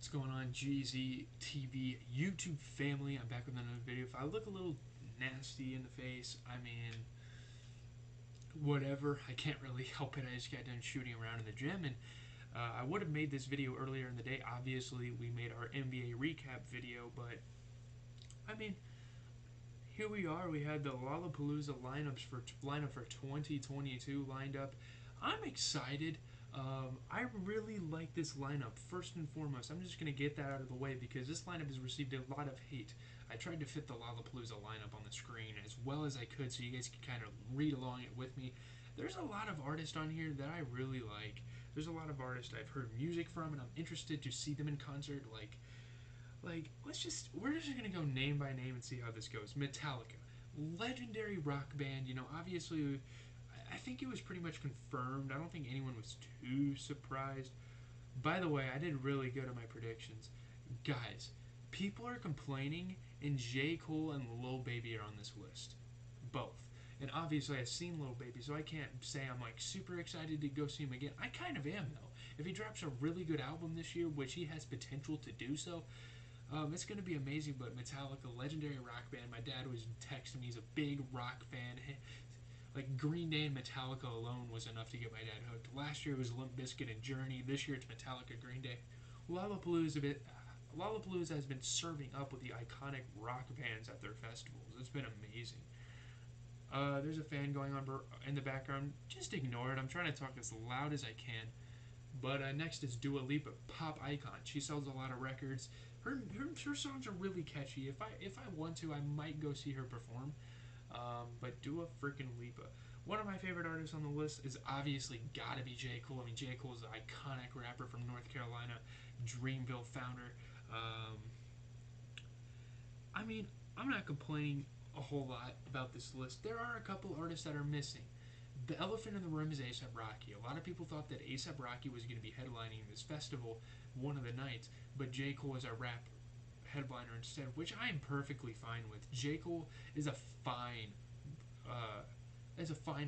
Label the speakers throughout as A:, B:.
A: What's going on, GZ TV YouTube family? I'm back with another video. If I look a little nasty in the face, I mean, whatever. I can't really help it. I just got done shooting around in the gym, and I would have made this video earlier in the day. Obviously, we made our NBA recap video, but I mean, here we are. We had the Lollapalooza lineup for 2022 lined up. I'm excited. I really like this lineup. First and foremost, I'm just going to get that out of the way because this lineup has received a lot of hate. I tried to fit the Lollapalooza lineup on the screen as well as I could so you guys could kind of read along it with me. There's a lot of artists on here that I really like. There's a lot of artists I've heard music from and I'm interested to see them in concert. We're just gonna go name by name and see how this goes. Metallica, legendary rock band. You know, obviously, I think it was pretty much confirmed. I don't think anyone was too surprised. By the way, I did really good at my predictions, guys. People are complaining, and J. Cole and Lil Baby are on this list, both. And obviously, I've seen Lil Baby, so I can't say I'm like super excited to go see him again. I kind of am though. If he drops a really good album this year, which he has potential to do so, it's going to be amazing. But Metallica, legendary rock band. My dad was texting me. He's a big rock fan. Like Green Day and Metallica alone was enough to get my dad hooked. Last year it was Limp Bizkit and Journey. This year it's Metallica, Green Day. Lollapalooza has been serving up with the iconic rock bands at their festivals. It's been amazing. There's a fan going on in the background. Just ignore it. I'm trying to talk as loud as I can. But next is Dua Lipa, pop icon. She sells a lot of records. Her songs are really catchy. If I want to, I might go see her perform. But Dua freaking Lipa. One of my favorite artists on the list is obviously gotta be J. Cole. I mean, J. Cole is an iconic rapper from North Carolina, Dreamville founder. I mean, I'm not complaining a whole lot about this list. There are a couple artists that are missing. The elephant in the room is A$AP Rocky. A lot of people thought that A$AP Rocky was going to be headlining this festival one of the nights, but J. Cole is our rap headliner instead, which I am perfectly fine with. J. Cole is a fine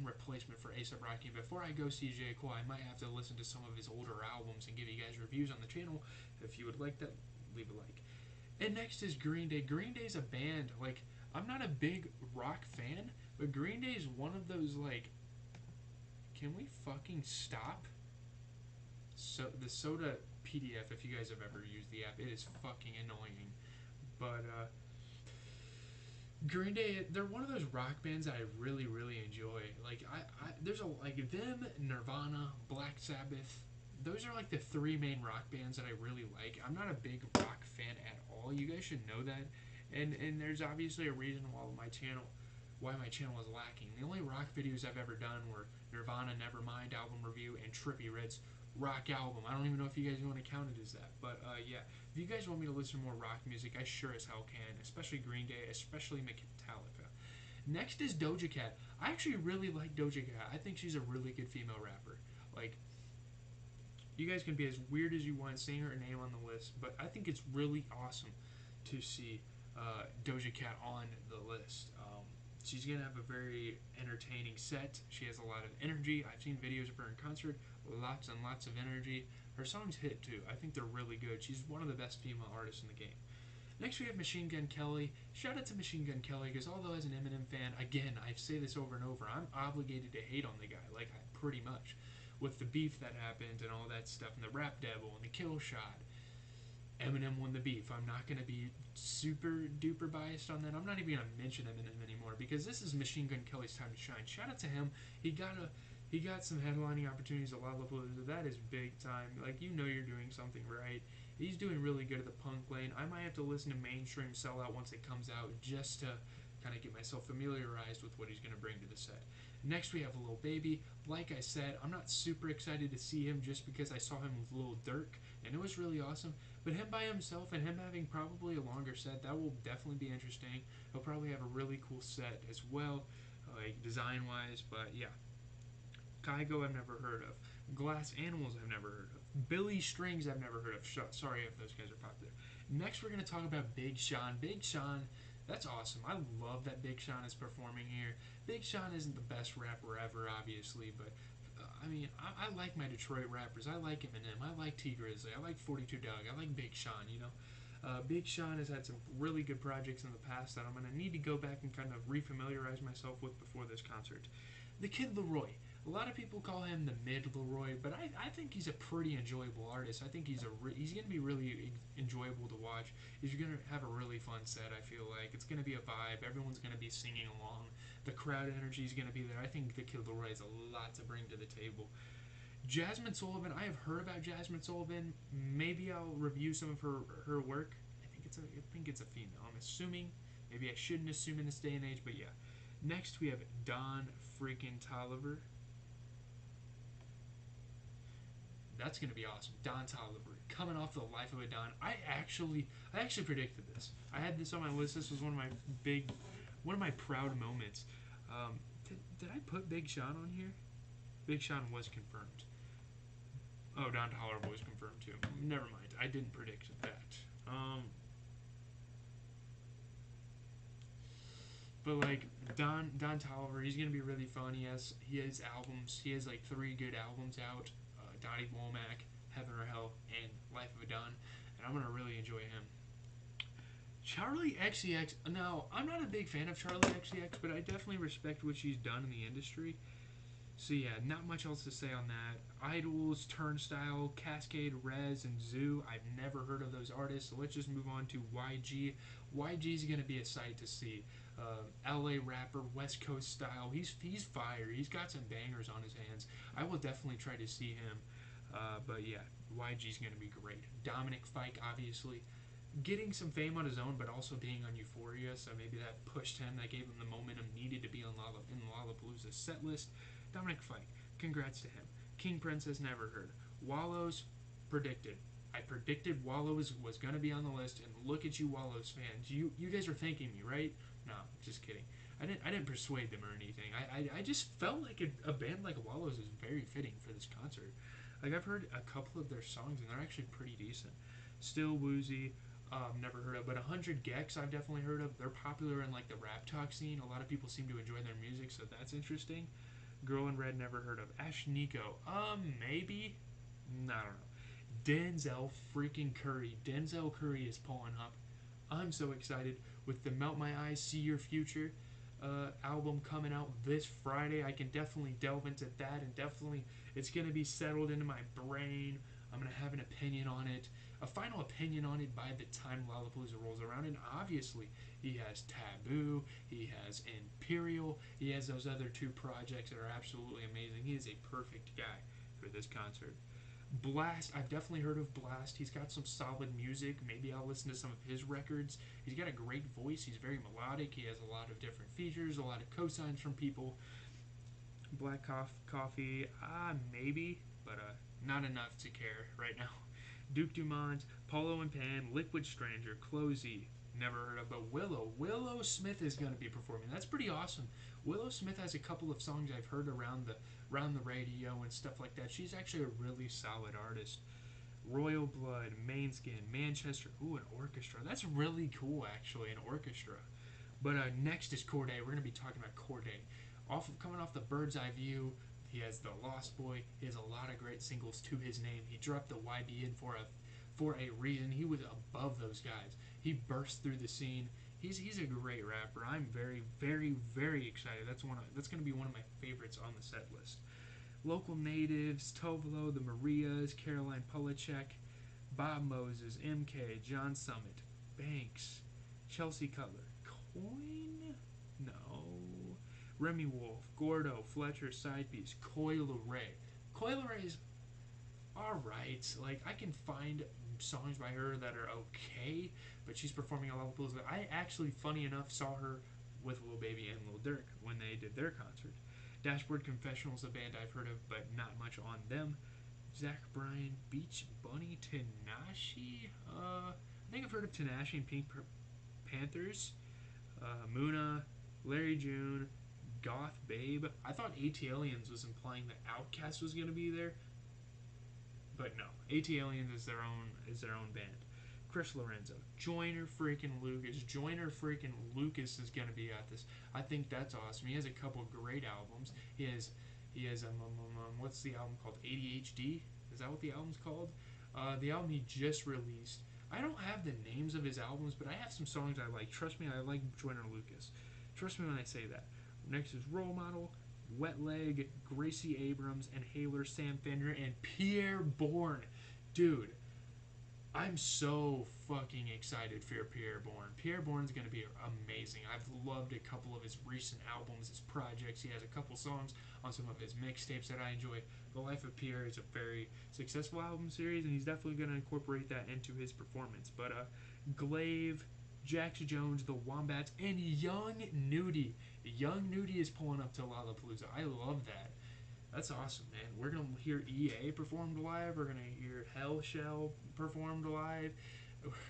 A: replacement for A$AP Rocky. Before I go see J. Cole, I might have to listen to some of his older albums and give you guys reviews on the channel. If you would like that, leave a like. And next is Green Day. Green Day's a band, like, I'm not a big rock fan, but Green Day is one of those, like, can we fucking stop? So the Soda PDF, if you guys have ever used the app, it is fucking annoying. But Green Day, they're one of those rock bands that I really, really enjoy. Like there's them, Nirvana, Black Sabbath. Those are like the three main rock bands that I really like. I'm not a big rock fan at all. You guys should know that. And there's obviously a reason why my channel is lacking. The only rock videos I've ever done were Nirvana Nevermind album review and Trippie Redd's rock album. I don't even know if you guys want to count it as that, but yeah. If you guys want me to listen to more rock music, I sure as hell can, especially Green Day, especially Metallica. Next is Doja Cat. I actually really like Doja Cat. I think she's a really good female rapper. Like, you guys can be as weird as you want saying her name on the list, but I think it's really awesome to see Doja Cat on the list. She's going to have a very entertaining set. She has a lot of energy. I've seen videos of her in concert. Lots and lots of energy. Her songs hit too. I think they're really good. She's one of the best female artists in the game. Next we have Machine Gun Kelly. Shout out to Machine Gun Kelly because although as an Eminem fan, again, I say this over and over, I'm obligated to hate on the guy, like pretty much. With the beef that happened and all that stuff and the rap devil and the kill shot. Eminem won the beef. I'm not going to be super duper biased on that. I'm not even going to mention Eminem anymore because this is Machine Gun Kelly's time to shine. Shout out to him. He got some headlining opportunities at Lollapalooza. That is big time. Like, you know you're doing something right. He's doing really good at the punk lane. I might have to listen to Mainstream Sellout once it comes out just to kind of get myself familiarized with what he's going to bring to the set. Next we have Lil Baby. Like I said, I'm not super excited to see him just because I saw him with Lil Durk, and it was really awesome. But him by himself and him having probably a longer set, that will definitely be interesting. He'll probably have a really cool set as well, like design-wise, but yeah. Kygo I've never heard of. Glass Animals I've never heard of. Billy Strings I've never heard of. Sorry if those guys are popular. Next we're going to talk about Big Sean. Big Sean, that's awesome. I love that Big Sean is performing here. Big Sean isn't the best rapper ever, obviously, but I mean, I like my Detroit rappers. I like Eminem. I like T Grizzly. I like 42 Doug. I like Big Sean. You know, Big Sean has had some really good projects in the past that I'm gonna need to go back and kind of refamiliarize myself with before this concert. The Kid Leroy. A lot of people call him the mid Leroy, but I think he's a pretty enjoyable artist. I think he's gonna be really enjoyable to watch. He's gonna have a really fun set. I feel like it's gonna be a vibe. Everyone's gonna be singing along. The crowd energy is gonna be there. I think the Kid Leroy has a lot to bring to the table. Jasmine Sullivan. I have heard about Jasmine Sullivan. Maybe I'll review some of her work. I think it's a female. I'm assuming. Maybe I shouldn't assume in this day and age, but yeah. Next we have Don freaking Tolliver. That's gonna be awesome. Don Tolliver coming off the Life of a Don. I actually predicted this. I had this on my list. This was one of my proud moments. Did I put Big Sean on here? Big Sean was confirmed. Oh, Don Tolliver was confirmed too. Never mind. I didn't predict that. But like Don Tolliver, he's gonna be really fun. He has albums. He has like 3 good albums out. Donnie Womack, Heaven or Hell, and Life of a Don, and I'm gonna really enjoy him. Charlie XCX. Now, I'm not a big fan of Charlie XCX, but I definitely respect what she's done in the industry. So yeah, not much else to say on that. Idols, Turnstile, Cascade, Rez, and Zoo. I've never heard of those artists, so let's just move on to YG. YG's gonna be a sight to see. LA rapper, West Coast style. He's fire. He's got some bangers on his hands. I will definitely try to see him. But yeah, YG's gonna be great. Dominic Fike, obviously, getting some fame on his own, but also being on Euphoria. So maybe that pushed him. That gave him the momentum needed to be on Lollapalooza's set list. Dominic Fike, congrats to him. King Princess, never heard. Wallows, predicted. I predicted Wallows was going to be on the list, and look at you, Wallows fans. You guys are thanking me, right? No, just kidding. I didn't persuade them or anything. I just felt like a band like Wallows is very fitting for this concert. Like, I've heard a couple of their songs, and they're actually pretty decent. Still Woozy, never heard of. But 100 Gex, I've definitely heard of. They're popular in, like, the rap talk scene. A lot of people seem to enjoy their music, so that's interesting. Girl in Red, never heard of. Ash Nico, maybe? No, I don't know. Denzel freaking Curry. Denzel Curry is pulling up. I'm so excited with the Melt My Eyes, See Your Future album coming out this Friday. I can definitely delve into that, and definitely it's going to be settled into my brain. I'm going to have an opinion on it, a final opinion on it by the time Lollapalooza rolls around. And obviously, he has Taboo, he has Imperial, he has those other 2 projects that are absolutely amazing. He is a perfect guy for this concert. Blast, I've definitely heard of Blast. He's got some solid music. Maybe I'll listen to some of his records. He's got a great voice. He's very melodic. He has a lot of different features, a lot of cosigns from people. Black Coffee, maybe, but not enough to care right now. Duke Dumont, Paulo and Pan, Liquid Stranger, Closey, never heard of, but Willow Smith is going to be performing. That's pretty awesome. Willow Smith has a couple of songs I've heard around the radio and stuff like that. She's actually a really solid artist. Royal Blood, Mainskin, Manchester. Ooh, an orchestra. That's really cool, actually, an orchestra. But next is Corday. We're going to be talking about Corday. Coming off the Bird's Eye View, he has The Lost Boy. He has a lot of great singles to his name. He dropped the YBN for a reason. He was above those guys. He burst through the scene. He's a great rapper. I'm very, very, very excited. That's going to be one of my favorites on the set list. Local natives: Tovlo, the Marias, Caroline Polachek, Bob Moses, MK, John Summit, Banks, Chelsea Cutler, Coin? No. Remy Wolf, Gordo, Fletcher, Sidepiece, Coil Ray. Coil Ray's alright. Like, I can find songs by her that are okay, but she's performing a level. I actually, funny enough, saw her with Lil Baby and Lil Durk when they did their concert. Dashboard Confessionals, a band I've heard of, but not much on them. Zach Bryan, Beach Bunny, Tanashi. I think I've heard of Tanashi and Pink Panthers. Muna, Larry June, Goth Babe. I thought AT-Aliens was implying that Outkast was going to be there, but no. AT-Aliens is their own band. Chris Lorenzo, Joyner freaking Lucas is going to be at this. I think that's awesome. He has a couple great albums. He He has what's the album called? ADHD? Is that what the album's called? The album he just released. I don't have the names of his albums, but I have some songs I like. Trust me, I like Joyner Lucas. Trust me when I say that. Next is Role Model, Wet Leg, Gracie Abrams, Inhaler, Sam Fender, and Pierre Bourne. Dude, I'm so fucking excited for Pierre Bourne. Pierre Bourne's going to be amazing. I've loved a couple of his recent albums, his projects. He has a couple songs on some of his mixtapes that I enjoy. The Life of Pierre is a very successful album series, and he's definitely going to incorporate that into his performance. But Glaive, Jax Jones, The Wombats, and Young Nudie. Young Nudie is pulling up to Lollapalooza. I love that. That's awesome, man. We're going to hear EA performed live. We're going to hear Hell Shell performed live.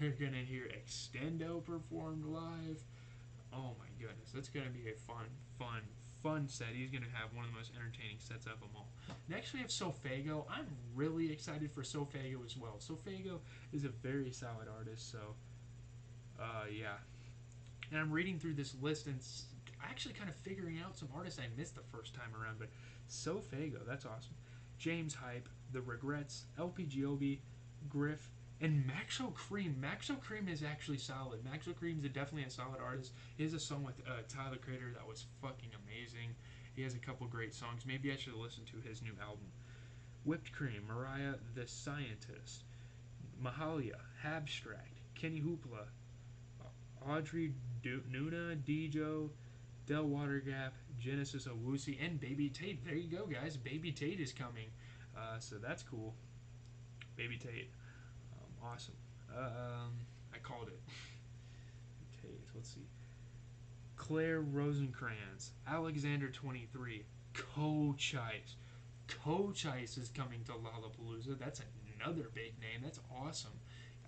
A: We're going to hear Extendo performed live. Oh, my goodness. That's going to be a fun set. He's going to have one of the most entertaining sets of them all. Next, we have Sofago. I'm really excited for Sofago as well. Sofago is a very solid artist, so, yeah. And I'm reading through this list and actually kind of figuring out some artists I missed the first time around, but Sofago, that's awesome. James Hype, The Regrets, LPGOB, Griff, and Maxo Cream. Maxo Cream is actually solid. Maxo Cream is definitely a solid artist. He has a song with Tyler Creator that was fucking amazing. He has a couple great songs. Maybe I should listen to his new album. Whipped Cream, Mariah the Scientist, Mahalia, Abstract, Kenny Hoopla, Audrey Nuna, Dijo, Del Watergap, Genesis Owusi, and Baby Tate. There you go, guys. Baby Tate is coming. So that's cool. Baby Tate. Awesome. I called it. Tate. Let's see. Claire Rosenkrantz. Alexander 23. Cochise. Cochise is coming to Lollapalooza. That's another big name. That's awesome.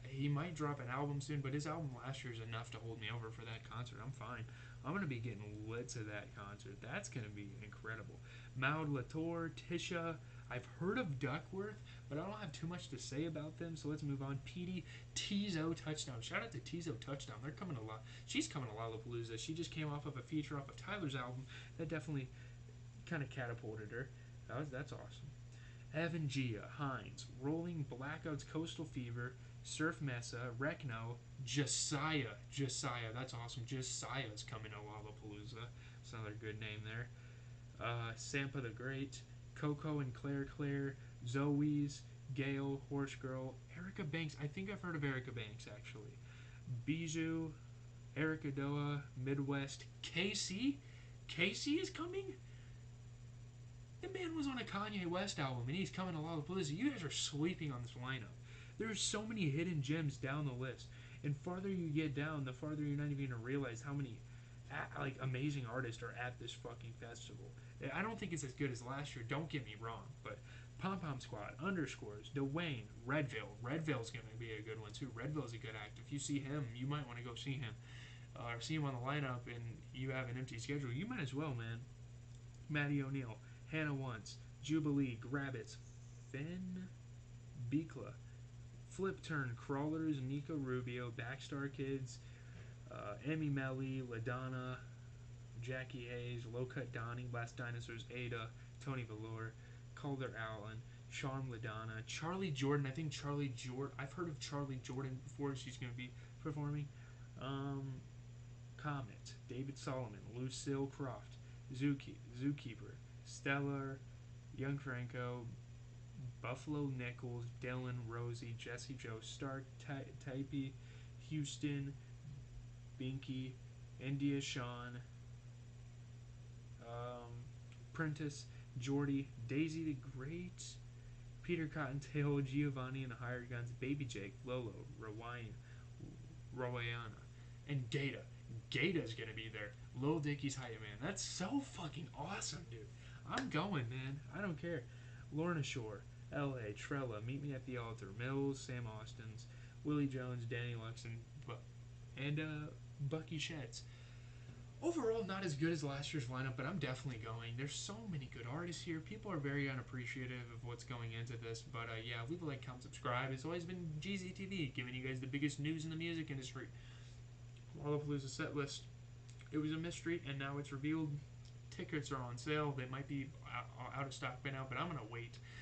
A: He might drop an album soon, but his album last year is enough to hold me over for that concert. I'm fine. I'm going to be getting lit to that concert. That's going to be incredible. Maud Latour, Tisha. I've heard of Duckworth, but I don't have too much to say about them, so let's move on. Petey, Tzoe Touchdown. Shout out to Tzoe Touchdown. They're coming a lot. She's coming to Lollapalooza. She just came off of a feature off of Tyler's album. That definitely kind of catapulted her. That's awesome. Evan Gia, Hines, Rolling Blackouts, Coastal Fever, Surf Mesa, Rekno, Josiah, that's awesome. Josiah's coming to Lollapalooza. That's another good name there. Sampa the Great, Coco and Claire, Zoe's, Gail, Horse Girl, Erica Banks. I think I've heard of Erica Banks, actually. Bijou, Erica Doa, Midwest, Casey. Casey is coming? The man was on a Kanye West album, and he's coming to Lollapalooza. You guys are sleeping on this lineup. There's so many hidden gems down the list. And farther you get down, the farther you're not even going to realize how many amazing artists are at this fucking festival. I don't think it's as good as last year, don't get me wrong, but Pom Pom Squad, Underscores, Dwayne, Redfield. Redfield's going to be a good one too. Redfield's a good act. If you see him, you might want to go see him. Or see him on the lineup and you have an empty schedule, you might as well, man. Maddie O'Neill, Hannah Once, Jubilee, Grabbits, Finn, Bikla, Flip Turn, Crawlers, Nico Rubio, Backstar Kids, Emmy Melly, LaDonna, Jackie Hayes, Low Cut Donnie, Last Dinosaurs, Ada, Tony Velour, Calder Allen, Sean LaDonna, Charlie Jordan. I think Charlie Jordan. I've heard of Charlie Jordan before. She's going to be performing. Comet, David Solomon, Lucille Croft, Zookeeper, Stellar, Young Franco, Buffalo Nichols, Dylan, Rosie, Jesse Joe, Stark, Typey, Houston, Binky, India Sean, Prentice, Jordy, Daisy the Great, Peter Cottontail, Giovanni and the Hired Guns, Baby Jake, Lolo, Rowayana, and Gata. Gata's gonna be there. Lil Dicky's Hype Man. That's so fucking awesome, dude. I'm going, man. I don't care. Lorna Shore, L.A., Trella, Meet Me at the Altar, Mills, Sam Austins, Willie Jones, Danny Luxon, and Bucky Shetts. Overall, not as good as last year's lineup, but I'm definitely going. There's so many good artists here. People are very unappreciative of what's going into this, but yeah, leave a like, comment, subscribe. It's always been GZTV, giving you guys the biggest news in the music industry. Lollapalooza set list. It was a mystery, and now it's revealed. tickets are on sale. They might be out of stock by now, but I'm gonna wait